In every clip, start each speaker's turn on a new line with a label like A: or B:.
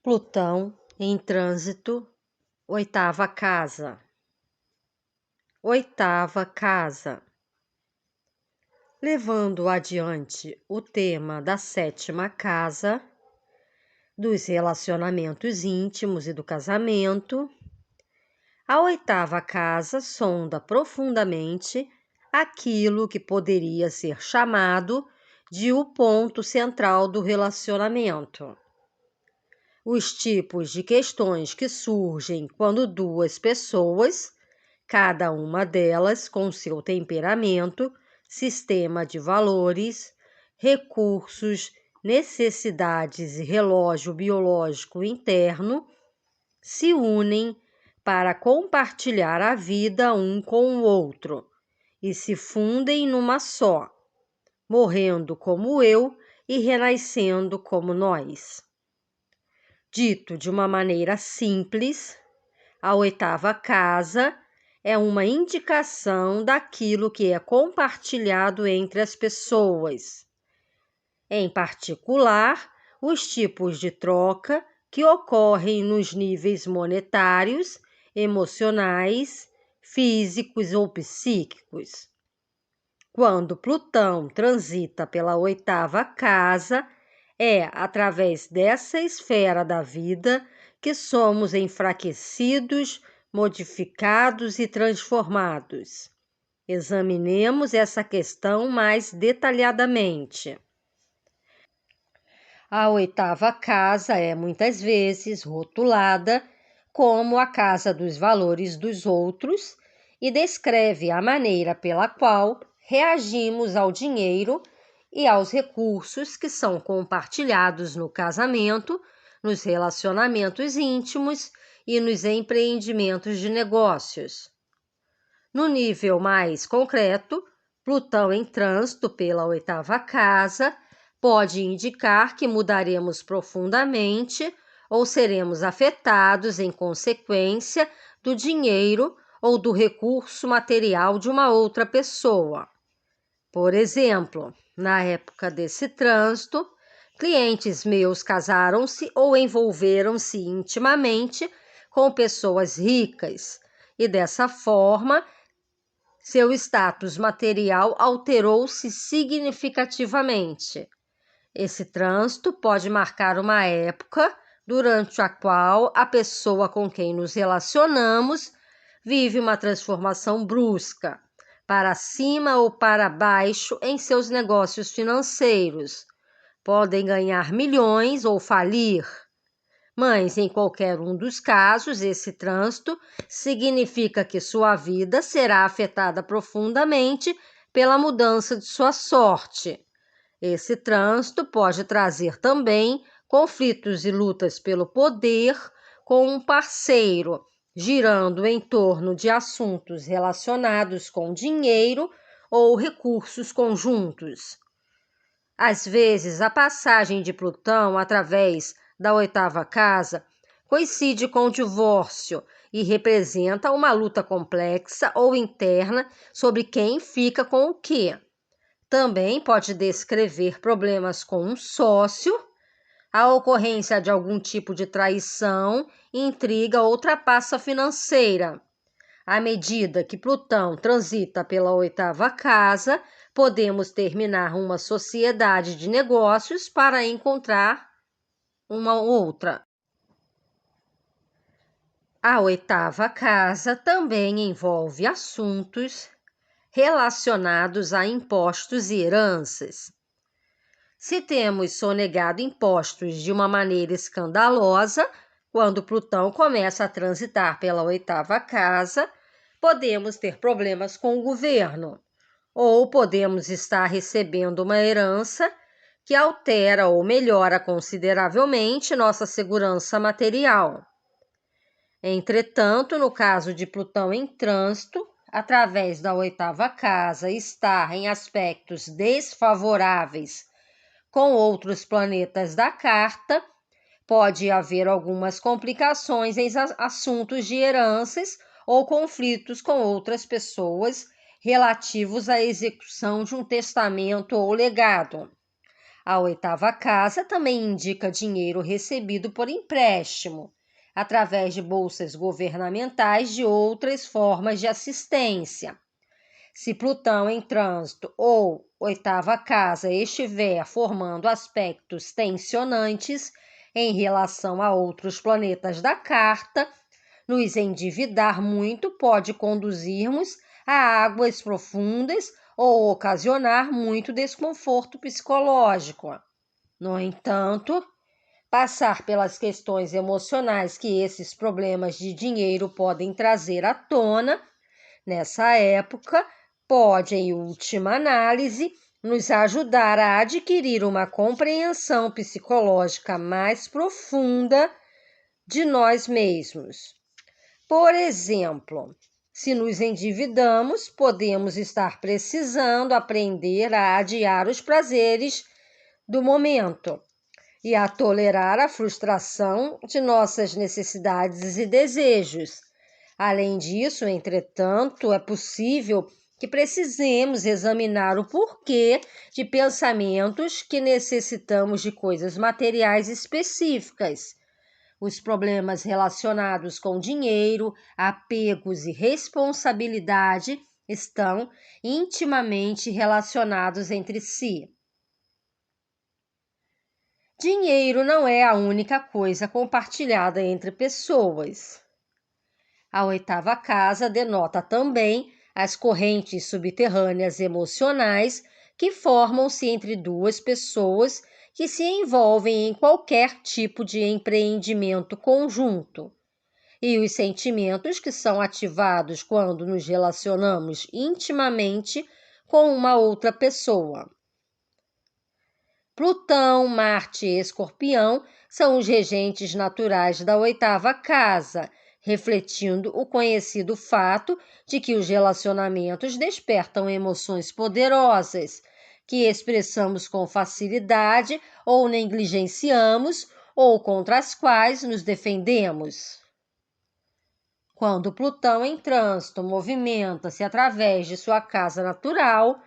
A: Plutão em trânsito, oitava casa. Oitava casa. Levando adiante o tema da sétima casa, dos relacionamentos íntimos e do casamento, a oitava casa sonda profundamente aquilo que poderia ser chamado de o ponto central do relacionamento. Os tipos de questões que surgem quando duas pessoas, cada uma delas com seu temperamento, sistema de valores, recursos, necessidades e relógio biológico interno, se unem para compartilhar a vida um com o outro e se fundem numa só, morrendo como eu e renascendo como nós. Dito de uma maneira simples, a oitava casa é uma indicação daquilo que é compartilhado entre as pessoas. Em particular, os tipos de troca que ocorrem nos níveis monetários, emocionais, físicos ou psíquicos. Quando Plutão transita pela oitava casa, é através dessa esfera da vida que somos enfraquecidos, modificados e transformados. Examinemos essa questão mais detalhadamente. A oitava casa é muitas vezes rotulada como a casa dos valores dos outros e descreve a maneira pela qual reagimos ao dinheiro e aos recursos que são compartilhados no casamento, nos relacionamentos íntimos e nos empreendimentos de negócios. No nível mais concreto, Plutão em trânsito pela oitava casa pode indicar que mudaremos profundamente ou seremos afetados em consequência do dinheiro ou do recurso material de uma outra pessoa. Por exemplo, na época desse trânsito, clientes meus casaram-se ou envolveram-se intimamente com pessoas ricas e, dessa forma, seu status material alterou-se significativamente. Esse trânsito pode marcar uma época durante a qual a pessoa com quem nos relacionamos vive uma transformação brusca, para cima ou para baixo em seus negócios financeiros. Podem ganhar milhões ou falir. Mas, em qualquer um dos casos, esse trânsito significa que sua vida será afetada profundamente pela mudança de sua sorte. Esse trânsito pode trazer também conflitos e lutas pelo poder com um parceiro, girando em torno de assuntos relacionados com dinheiro ou recursos conjuntos. Às vezes, a passagem de Plutão através da oitava casa coincide com o divórcio e representa uma luta complexa ou interna sobre quem fica com o quê. Também pode descrever problemas com um sócio, a ocorrência de algum tipo de traição, intriga ou trapaça financeira. À medida que Plutão transita pela oitava casa, podemos terminar uma sociedade de negócios para encontrar uma outra. A oitava casa também envolve assuntos relacionados a impostos e heranças. Se temos sonegado impostos de uma maneira escandalosa, quando Plutão começa a transitar pela oitava casa, podemos ter problemas com o governo, ou podemos estar recebendo uma herança que altera ou melhora consideravelmente nossa segurança material. Entretanto, no caso de Plutão em trânsito, através da oitava casa, estar em aspectos desfavoráveis com outros planetas da carta, pode haver algumas complicações em assuntos de heranças ou conflitos com outras pessoas relativos à execução de um testamento ou legado. A oitava casa também indica dinheiro recebido por empréstimo, através de bolsas governamentais de outras formas de assistência. Se Plutão em trânsito ou oitava casa estiver formando aspectos tensionantes em relação a outros planetas da carta, nos endividar muito pode conduzirmos a águas profundas ou ocasionar muito desconforto psicológico. No entanto, passar pelas questões emocionais que esses problemas de dinheiro podem trazer à tona, nessa época, pode, em última análise, nos ajudar a adquirir uma compreensão psicológica mais profunda de nós mesmos. Por exemplo, se nos endividamos, podemos estar precisando aprender a adiar os prazeres do momento e a tolerar a frustração de nossas necessidades e desejos. Além disso, entretanto, é possível que precisemos examinar o porquê de pensamentos que necessitamos de coisas materiais específicas. Os problemas relacionados com dinheiro, apegos e responsabilidade estão intimamente relacionados entre si. Dinheiro não é a única coisa compartilhada entre pessoas. A oitava casa denota também as correntes subterrâneas emocionais que formam-se entre duas pessoas que se envolvem em qualquer tipo de empreendimento conjunto, e os sentimentos que são ativados quando nos relacionamos intimamente com uma outra pessoa. Plutão, Marte e Escorpião são os regentes naturais da oitava casa, refletindo o conhecido fato de que os relacionamentos despertam emoções poderosas, que expressamos com facilidade ou negligenciamos, ou contra as quais nos defendemos. Quando Plutão em trânsito movimenta-se através de sua casa natural,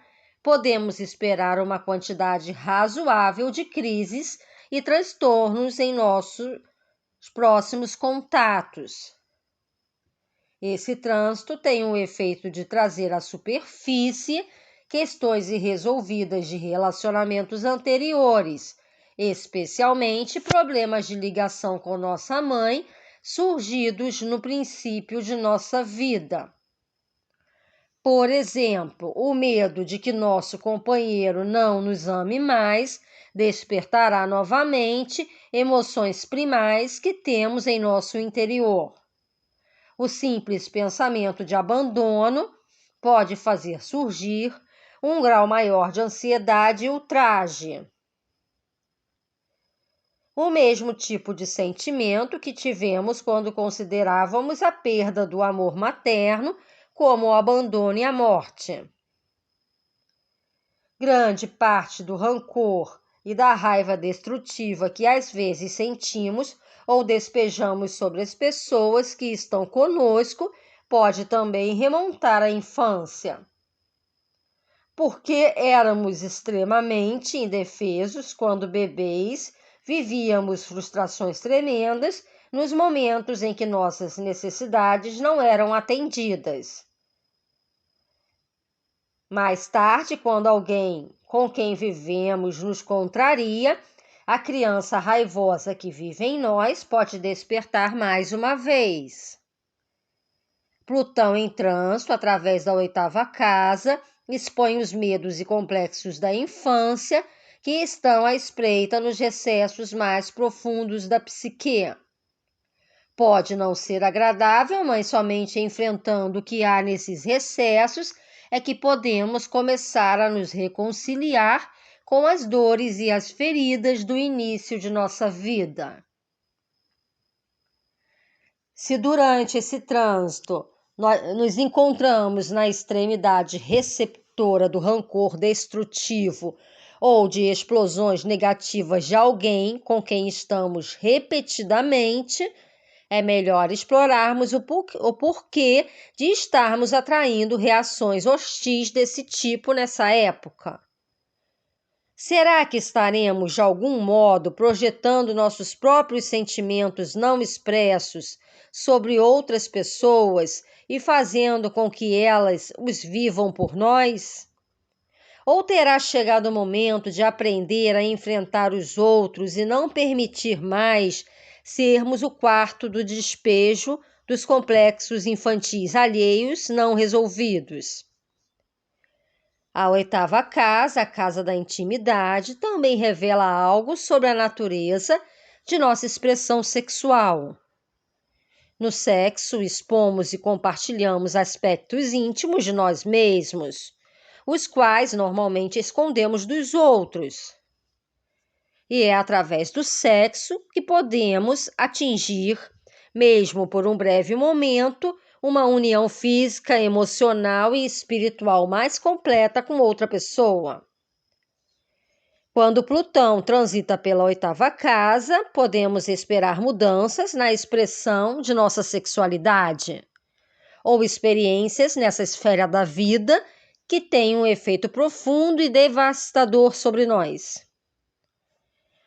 A: podemos esperar uma quantidade razoável de crises e transtornos em nossos próximos contatos. Esse trânsito tem o efeito de trazer à superfície questões irresolvidas de relacionamentos anteriores, especialmente problemas de ligação com nossa mãe, surgidos no princípio de nossa vida. Por exemplo, o medo de que nosso companheiro não nos ame mais despertará novamente emoções primais que temos em nosso interior. O simples pensamento de abandono pode fazer surgir um grau maior de ansiedade e ultraje. O mesmo tipo de sentimento que tivemos quando considerávamos a perda do amor materno como o abandono e a morte. Grande parte do rancor e da raiva destrutiva que às vezes sentimos ou despejamos sobre as pessoas que estão conosco pode também remontar à infância. Porque éramos extremamente indefesos quando bebês, vivíamos frustrações tremendas nos momentos em que nossas necessidades não eram atendidas. Mais tarde, quando alguém com quem vivemos nos contraria, a criança raivosa que vive em nós pode despertar mais uma vez. Plutão em trânsito, através da oitava casa, expõe os medos e complexos da infância que estão à espreita nos recessos mais profundos da psique. Pode não ser agradável, mas somente enfrentando o que há nesses recessos é que podemos começar a nos reconciliar com as dores e as feridas do início de nossa vida. Se durante esse trânsito nós nos encontramos na extremidade receptora do rancor destrutivo ou de explosões negativas de alguém com quem estamos repetidamente, é melhor explorarmos o porquê de estarmos atraindo reações hostis desse tipo nessa época. Será que estaremos, de algum modo, projetando nossos próprios sentimentos não expressos sobre outras pessoas e fazendo com que elas os vivam por nós? Ou terá chegado o momento de aprender a enfrentar os outros e não permitir mais sermos o quarto do despejo dos complexos infantis alheios não resolvidos? A oitava casa, a casa da intimidade, também revela algo sobre a natureza de nossa expressão sexual. No sexo, expomos e compartilhamos aspectos íntimos de nós mesmos, os quais normalmente escondemos dos outros. E é através do sexo que podemos atingir, mesmo por um breve momento, uma união física, emocional e espiritual mais completa com outra pessoa. Quando Plutão transita pela oitava casa, podemos esperar mudanças na expressão de nossa sexualidade, ou experiências nessa esfera da vida que têm um efeito profundo e devastador sobre nós.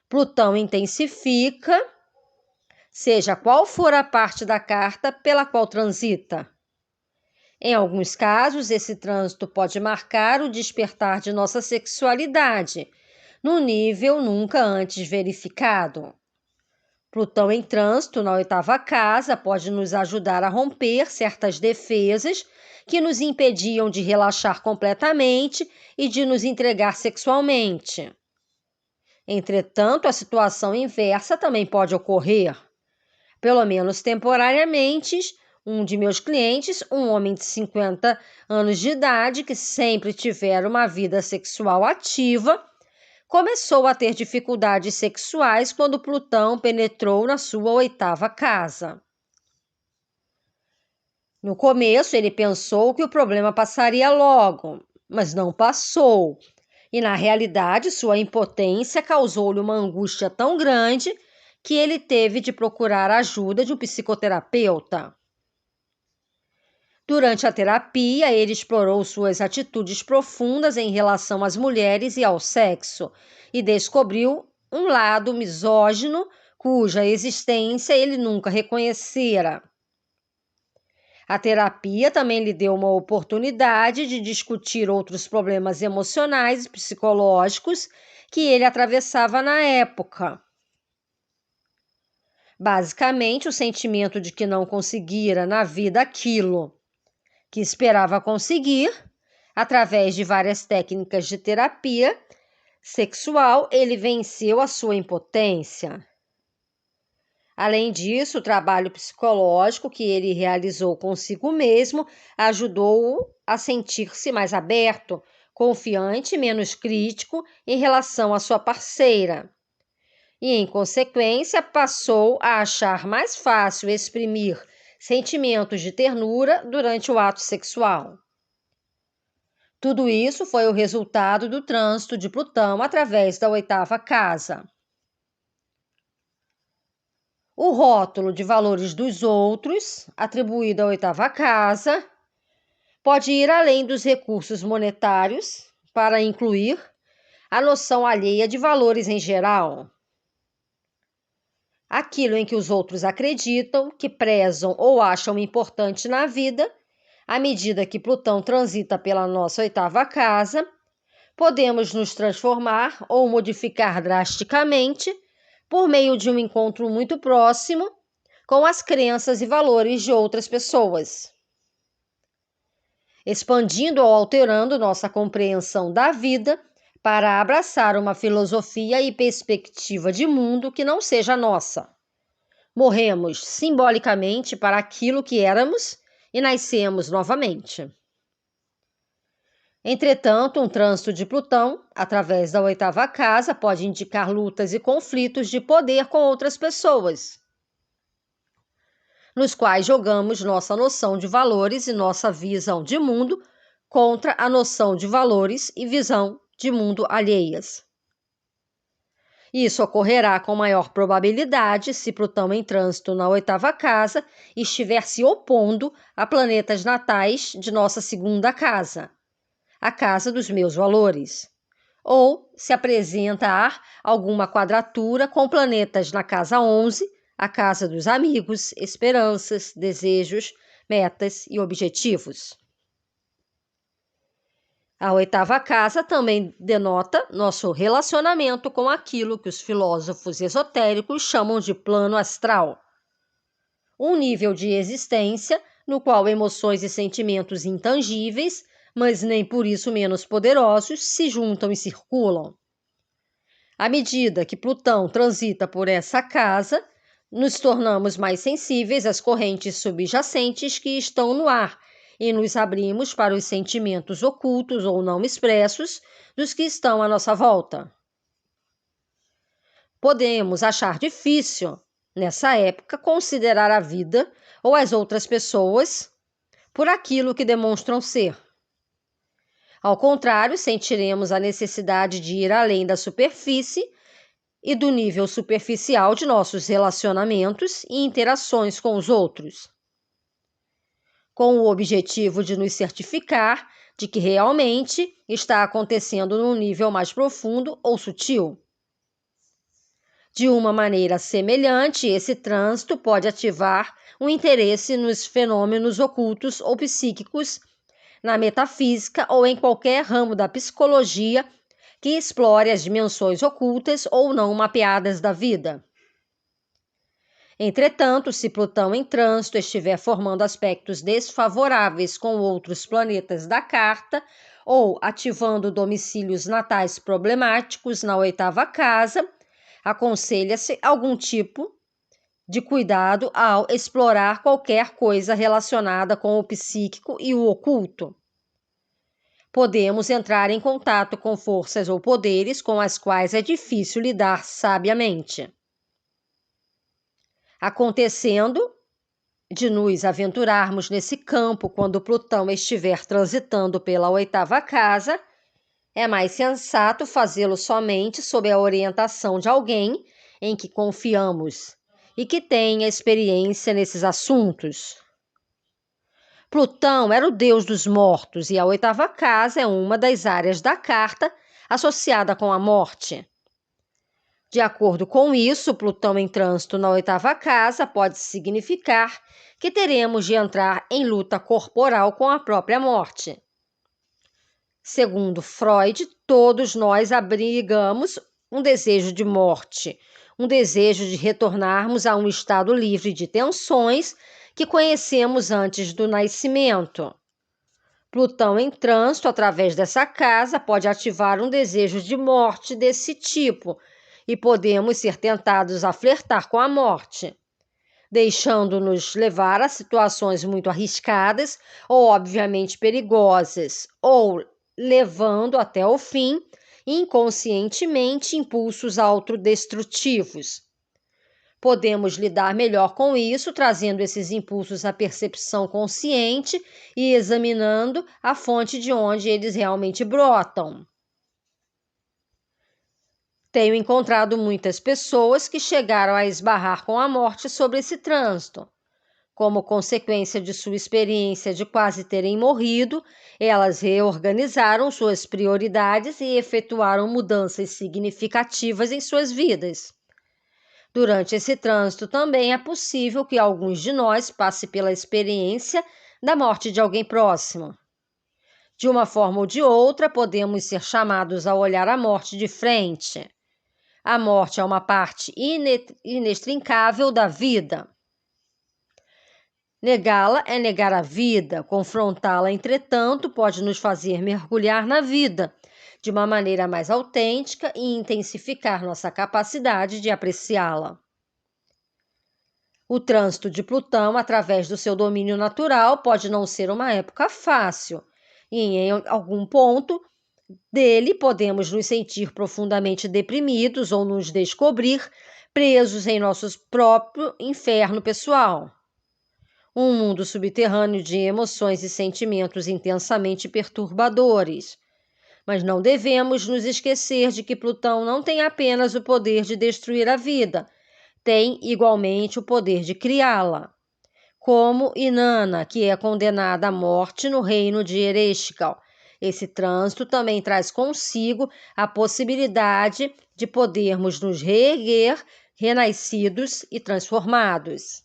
A: Plutão intensifica, seja qual for a parte da carta pela qual transita. Em alguns casos, esse trânsito pode marcar o despertar de nossa sexualidade, num nível nunca antes verificado. Plutão em trânsito na oitava casa pode nos ajudar a romper certas defesas que nos impediam de relaxar completamente e de nos entregar sexualmente. Entretanto, a situação inversa também pode ocorrer. Pelo menos temporariamente, um de meus clientes, um homem de 50 anos de idade que sempre tivera uma vida sexual ativa, começou a ter dificuldades sexuais quando Plutão penetrou na sua oitava casa. No começo, ele pensou que o problema passaria logo, mas não passou. E, na realidade, sua impotência causou-lhe uma angústia tão grande que ele teve de procurar a ajuda de um psicoterapeuta. Durante a terapia, ele explorou suas atitudes profundas em relação às mulheres e ao sexo e descobriu um lado misógino cuja existência ele nunca reconhecera. A terapia também lhe deu uma oportunidade de discutir outros problemas emocionais e psicológicos que ele atravessava na época. Basicamente, o sentimento de que não conseguira na vida aquilo que esperava conseguir, através de várias técnicas de terapia sexual, ele venceu a sua impotência. Além disso, o trabalho psicológico que ele realizou consigo mesmo ajudou-o a sentir-se mais aberto, confiante e menos crítico em relação à sua parceira. E, em consequência, passou a achar mais fácil exprimir sentimentos de ternura durante o ato sexual. Tudo isso foi o resultado do trânsito de Plutão através da oitava casa. O rótulo de valores dos outros, atribuído à oitava casa, pode ir além dos recursos monetários para incluir a noção alheia de valores em geral. Aquilo em que os outros acreditam, que prezam ou acham importante na vida, à medida que Plutão transita pela nossa oitava casa, podemos nos transformar ou modificar drasticamente por meio de um encontro muito próximo com as crenças e valores de outras pessoas, expandindo ou alterando nossa compreensão da vida para abraçar uma filosofia e perspectiva de mundo que não seja nossa. Morremos simbolicamente para aquilo que éramos e nascemos novamente. Entretanto, um trânsito de Plutão, através da oitava casa, pode indicar lutas e conflitos de poder com outras pessoas, nos quais jogamos nossa noção de valores e nossa visão de mundo contra a noção de valores e visão de mundo alheias. Isso ocorrerá com maior probabilidade se Plutão em trânsito na oitava casa estiver se opondo a planetas natais de nossa segunda casa, a casa dos meus valores, ou se apresentar alguma quadratura com planetas na casa 11, a casa dos amigos, esperanças, desejos, metas e objetivos. A 8ª casa também denota nosso relacionamento com aquilo que os filósofos esotéricos chamam de plano astral. Um nível de existência no qual emoções e sentimentos intangíveis, mas nem por isso menos poderosos, se juntam e circulam. À medida que Plutão transita por essa casa, nos tornamos mais sensíveis às correntes subjacentes que estão no ar e nos abrimos para os sentimentos ocultos ou não expressos dos que estão à nossa volta. Podemos achar difícil, nessa época, considerar a vida ou as outras pessoas por aquilo que demonstram ser. Ao contrário, sentiremos a necessidade de ir além da superfície e do nível superficial de nossos relacionamentos e interações com os outros, com o objetivo de nos certificar de que realmente está acontecendo num nível mais profundo ou sutil. De uma maneira semelhante, esse trânsito pode ativar um interesse nos fenômenos ocultos ou psíquicos, na metafísica ou em qualquer ramo da psicologia que explore as dimensões ocultas ou não mapeadas da vida. Entretanto, se Plutão em trânsito estiver formando aspectos desfavoráveis com outros planetas da carta ou ativando domicílios natais problemáticos na 8ª casa, aconselha-se algum tipo de cuidado ao explorar qualquer coisa relacionada com o psíquico e o oculto. Podemos entrar em contato com forças ou poderes com as quais é difícil lidar sabiamente. Acontecendo de nos aventurarmos nesse campo quando Plutão estiver transitando pela 8ª casa, é mais sensato fazê-lo somente sob a orientação de alguém em que confiamos e que tenha experiência nesses assuntos. Plutão era o deus dos mortos e a 8ª casa é uma das áreas da carta associada com a morte. De acordo com isso, Plutão em trânsito na 8ª casa pode significar que teremos de entrar em luta corporal com a própria morte. Segundo Freud, todos nós abrigamos um desejo de morte, um desejo de retornarmos a um estado livre de tensões que conhecemos antes do nascimento. Plutão em trânsito através dessa casa pode ativar um desejo de morte desse tipo e podemos ser tentados a flertar com a morte, deixando-nos levar a situações muito arriscadas ou obviamente perigosas, ou levando até o fim, inconscientemente, impulsos autodestrutivos. Podemos lidar melhor com isso, trazendo esses impulsos à percepção consciente e examinando a fonte de onde eles realmente brotam. Tenho encontrado muitas pessoas que chegaram a esbarrar com a morte sobre esse trânsito. Como consequência de sua experiência de quase terem morrido, elas reorganizaram suas prioridades e efetuaram mudanças significativas em suas vidas. Durante esse trânsito também é possível que alguns de nós passe pela experiência da morte de alguém próximo. De uma forma ou de outra, podemos ser chamados a olhar a morte de frente. A morte é uma parte inextricável da vida. Negá-la é negar a vida, confrontá-la, entretanto, pode nos fazer mergulhar na vida de uma maneira mais autêntica e intensificar nossa capacidade de apreciá-la. O trânsito de Plutão, através do seu domínio natural, pode não ser uma época fácil, e em algum ponto dele podemos nos sentir profundamente deprimidos ou nos descobrir presos em nosso próprio inferno pessoal. Um mundo subterrâneo de emoções e sentimentos intensamente perturbadores. Mas não devemos nos esquecer de que Plutão não tem apenas o poder de destruir a vida, tem igualmente o poder de criá-la. Como Inanna, que é condenada à morte no reino de Ereshkigal, Esse trânsito também traz consigo a possibilidade de podermos nos reerguer, renascidos e transformados.